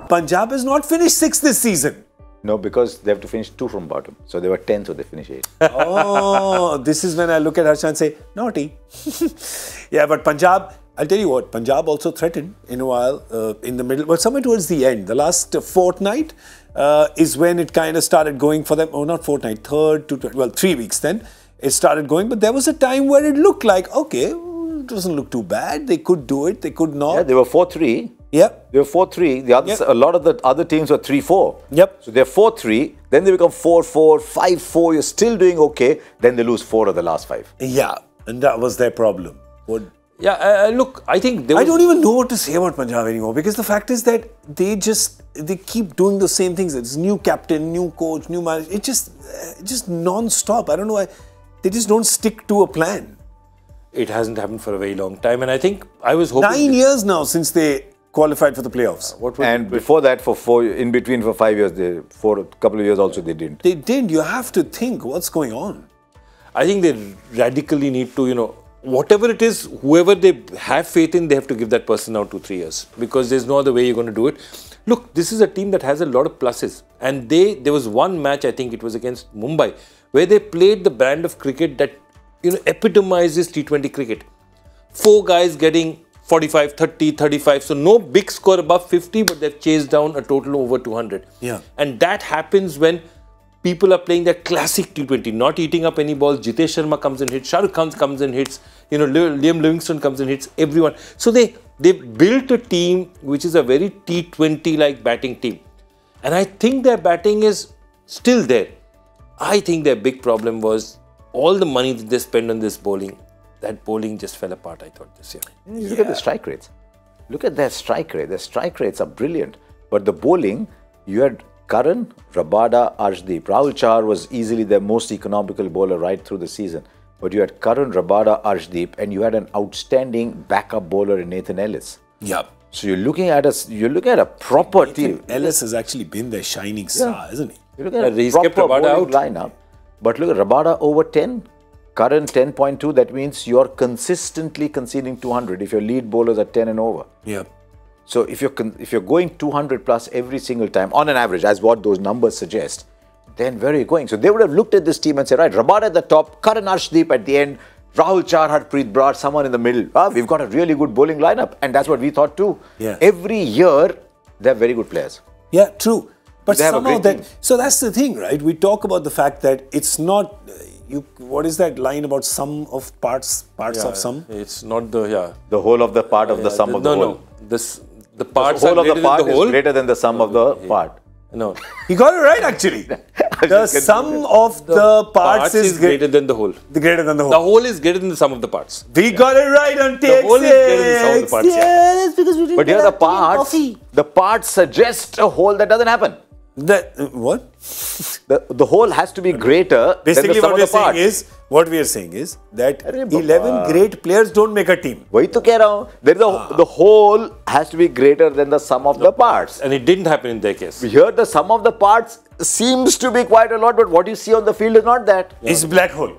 Punjab has not finished 6th this season. No, because they have to finish 2 from bottom. So they were 10th, so they finished 8th. Oh, this is when I look at Harsha and say, naughty. Yeah, but Punjab, I'll tell you what, Punjab also threatened in a while, in the middle, but somewhere towards the end. The last fortnight is when it kind of started going for them. Oh, not fortnight, 3 weeks then. It started going, but there was a time where it looked like, okay, it doesn't look too bad. They could do it, they could not. Yeah, they were 4-3. Yep. They were 4-3. The others, a lot of the other teams were 3-4. Yep. So they're 4-3. Then they become 4-4, 5-4. You're still doing okay. Then they lose 4 of the last 5. Yeah, and that was their problem. Yeah, look, I think I don't even know what to say about Punjab anymore, because the fact is that they keep doing the same things. It's new captain, new coach, new manager. It's just non-stop. I don't know why. They just don't stick to a plan. it hasn't happened for a very long time. And I think I was hoping... 9 years now since they qualified for the playoffs. And before that, in between for 5 years, for a couple of years also they didn't. They didn't. You have to think what's going on. I think they radically need to, whatever it is, whoever they have faith in, they have to give that person now 2-3 years. Because there's no other way you're going to do it. Look, this is a team that has a lot of pluses. And there was one match, I think it was against Mumbai, where they played the brand of cricket that, epitomizes T20 cricket. 4 guys getting 45, 30, 35. So no big score above 50, but they've chased down a total over 200. Yeah. And that happens when people are playing that classic T20, not eating up any balls. Jitesh Sharma comes and hits, Shah Rukh Khan comes and hits, Liam Livingstone comes and hits, everyone. So they built a team which is a very T20-like batting team. And I think their batting is still there. I think their big problem was all the money that they spent on this bowling. That bowling just fell apart, I thought, this year. Look at the strike rates. Look at their strike rate. Their strike rates are brilliant. But the bowling, you had Karan, Rabada, Arshdeep. Rahul Chahar was easily their most economical bowler right through the season. But you had Karan, Rabada, Arshdeep, and you had an outstanding backup bowler in Nathan Ellis. Yeah. So you're looking at a proper team. Ellis has actually been their shining star, isn't he? You look at a proper bowling lineup. But look at Rabada over 10, Karan 10.2. That means you're consistently conceding 200 if your lead bowlers are 10 and over. Yeah. So if you're going 200 plus every single time on an average, as what those numbers suggest, then where are you going? So they would have looked at this team and said, right, Rabada at the top, Karan Arshdeep at the end, Rahul Chahar, Harpreet Brar, someone in the middle. We've got a really good bowling lineup, and that's what we thought too. Yeah. Every year they have very good players. Yeah, true. But they somehow so that's the thing, right? We talk about the fact that it's not what is that line about sum of parts of sum? It's not the whole of the part of the sum of the whole. The parts the whole are of the part is greater than the sum of the part. No. You got it right, actually. The sum of the parts is greater than the whole. Greater than the whole. The whole is greater than the sum of the parts. We got it right on take. The whole is greater than the sum of the parts. Yes, because we didn't But here the parts suggest a whole that doesn't happen. What? The whole has to be greater Basically, than the sum of the parts. What we are saying is that 11 great players don't make a team. वही तो कह रहा हूँ. The whole has to be greater than the sum of the parts. And it didn't happen in their case. Here the sum of the parts seems to be quite a lot, but what you see on the field is not that. It's black hole.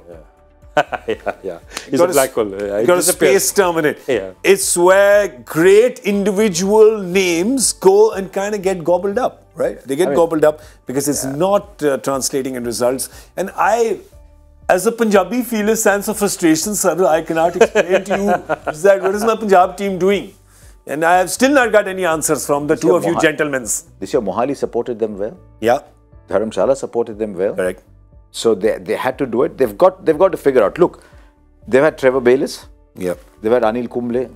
Yeah. It's a black hole. You got a space term in it. Yeah. It's where great individual names go and kind of get gobbled up, right? They get gobbled up because it's not translating in results. And I, as a Punjabi, feel a sense of frustration, sir. I cannot explain to you that what is my Punjab team doing? And I have still not got any answers from the two of you gentlemen. This year Mohali supported them well. Yeah. Dharamshala supported them well. Correct. So they had to do it. They've got to figure out. Look, they've had Trevor Bayliss. Yep. They've had Anil Kumble.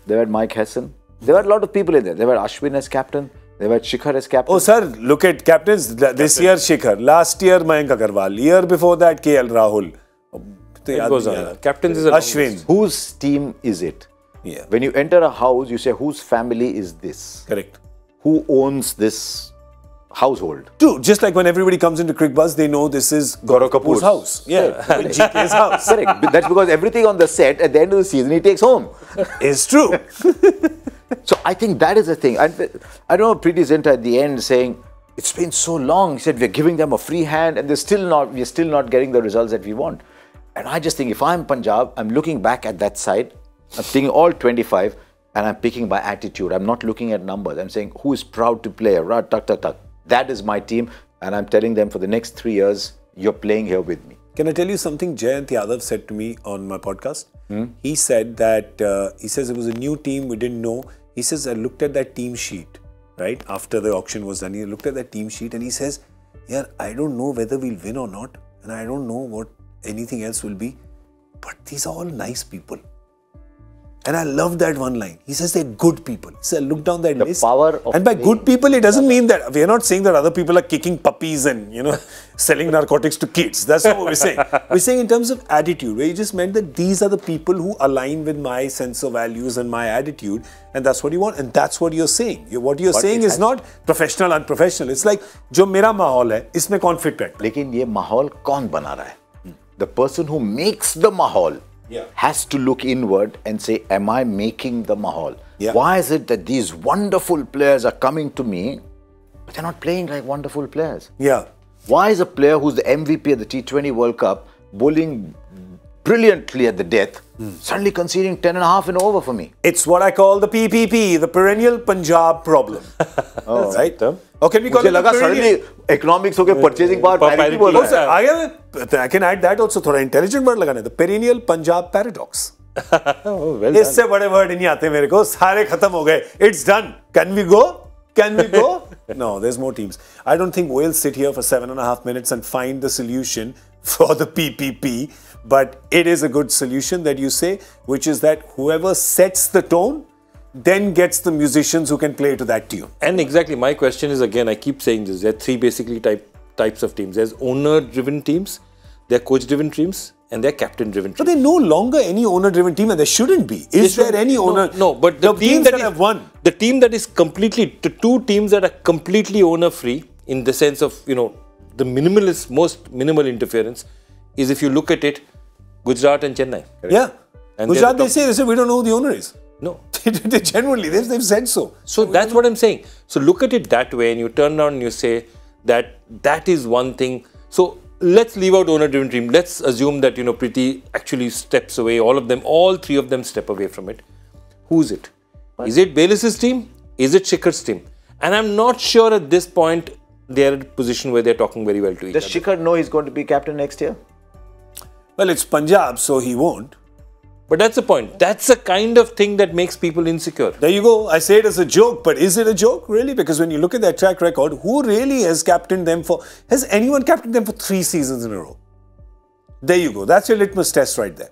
They've had Mike Hesson. They've had a lot of people in there. They've had Ashwin as captain. They've had Shikhar as captain. Oh, sir, look at captains. This year, Shikhar. Last year, Mayank Agarwal. Year before that, KL Rahul. It goes on. Captains is a Ashwin. Whose team is it? Yeah. When you enter a house, you say, whose family is this? Correct. Who owns this household? True. Just like when everybody comes into Cricbuzz, they know this is Gaurav Kapoor's house. Yeah. GK's house. Correct. That's because everything on the set, at the end of the season, he takes home. It's true. So I think that is the thing. I don't know, Preeti Zinta at the end saying, it's been so long. He said, we're giving them a free hand and we're still not getting the results that we want. And I just think if I'm Punjab, I'm looking back at that side, I'm thinking all 25, and I'm picking by attitude. I'm not looking at numbers. I'm saying who is proud to play. Right, tuck, tuck, tuck. That is my team, and I'm telling them for the next 3 years, you're playing here with me. Can I tell you something Jayant Yadav said to me on my podcast? He said that, he says it was a new team, we didn't know. He says, I looked at that team sheet, right? After the auction was done, he looked at that team sheet and he says, yeah, I don't know whether we'll win or not. And I don't know what anything else will be. But these are all nice people. And I love that one line. He says they're good people. He said, look down that list. Power of and by good people, it doesn't mean that we are not saying that other people are kicking puppies and, selling narcotics to kids. That's not what we're saying. We're saying in terms of attitude, where you just meant that these are the people who align with my sense of values and my attitude. And that's what you want. And that's what you're saying. What you're saying is not professional, unprofessional. It's like, जो मेरा माहौल है, इसमें कौन fit बैठता है? लेकिन ये माहौल कौन बना रहा है? The person who makes the mahal has to look inward and say, am I making the mahal? Yeah. Why is it that these wonderful players are coming to me, but they're not playing like wonderful players? Yeah. Why is a player who's the MVP of the T20 World Cup bowling brilliantly at the death, suddenly conceding 10.5 in over for me? It's what I call the PPP, the perennial Punjab problem. Oh, right? Or can we call it the perennial? Suddenly economics हो गया, purchasing power parity बोल रहा है. I can add that also. थोड़ा intelligent word लगाना है. The perennial Punjab paradox. Oh, well इससे बड़े word नहीं आते मेरे को. सारे खत्म हो गए. It's done. Can we go? Can we go? No, there's more teams. I don't think we'll sit here for 7.5 minutes and find the solution for the PPP. But it is a good solution that you say, which is that whoever sets the tone then gets the musicians who can play to that tune. And exactly, my question is again, I keep saying this, there are three basically types of teams. There's owner-driven teams, there are coach-driven teams, and there are captain-driven teams. But they're no longer any owner-driven team, and there shouldn't be. Is there any owner? No, but the team that have won. The team that is completely, the two teams that are completely owner-free, in the sense of, the minimalist, most minimal interference, is if you look at it, Gujarat and Chennai. Correct. Yeah. And Gujarat, they say, we don't know who the owner is. No. They genuinely, they've said so. So that's what I'm saying. So look at it that way and you turn around and you say that is one thing. So let's leave out owner-driven team. Let's assume that, Preeti actually steps away. All three of them step away from it. Who's it? What? Is it Baylis's team? Is it Shikhar's team? And I'm not sure at this point they're in a position where they're talking very well to each other. Does Shikhar know he's going to be captain next year? Well, it's Punjab, so he won't. But that's the point. That's the kind of thing that makes people insecure. There you go. I say it as a joke, but is it a joke really? Because when you look at their track record, who really has captained them has anyone captained them for 3 seasons in a row? There you go. That's your litmus test right there.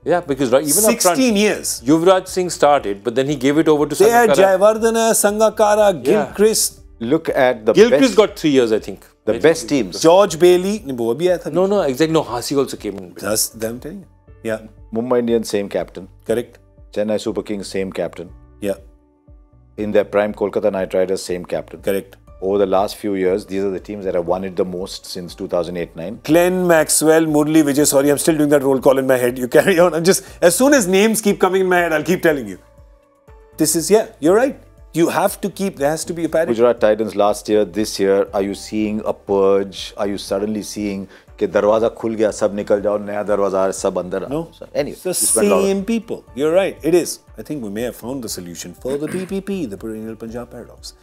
Yeah, because even 16 up front, years. Yuvraj Singh started, but then he gave it over to They Sangakkara. had Jayawardene, Sangakkara, Gilchrist. Look at the Gilchrist got 3 years, I think. The best teams. George Bailey. No, exactly. No, Hasi also came in. That's them telling you. Yeah. Mumbai Indians, same captain. Correct. Chennai Super Kings, same captain. Yeah. In their prime, Kolkata Knight Riders, same captain. Correct. Over the last few years, these are the teams that have won it the most since 2008-9. Glenn Maxwell, Murli Vijay. Sorry, I'm still doing that roll call in my head. You carry on. As soon as names keep coming in my head, I'll keep telling you. You're right. You have to keep, there has to be a parity. Gujarat Titans last year, this year, are you seeing a purge? Are you suddenly seeing कि दरवाजा खुल गया, सब निकल जाओ, नया दरवाजा है, सब अंदर? No. Anyway, it's the same people. You're right. It is. I think we may have found the solution for the PPP, the perennial Punjab paradox.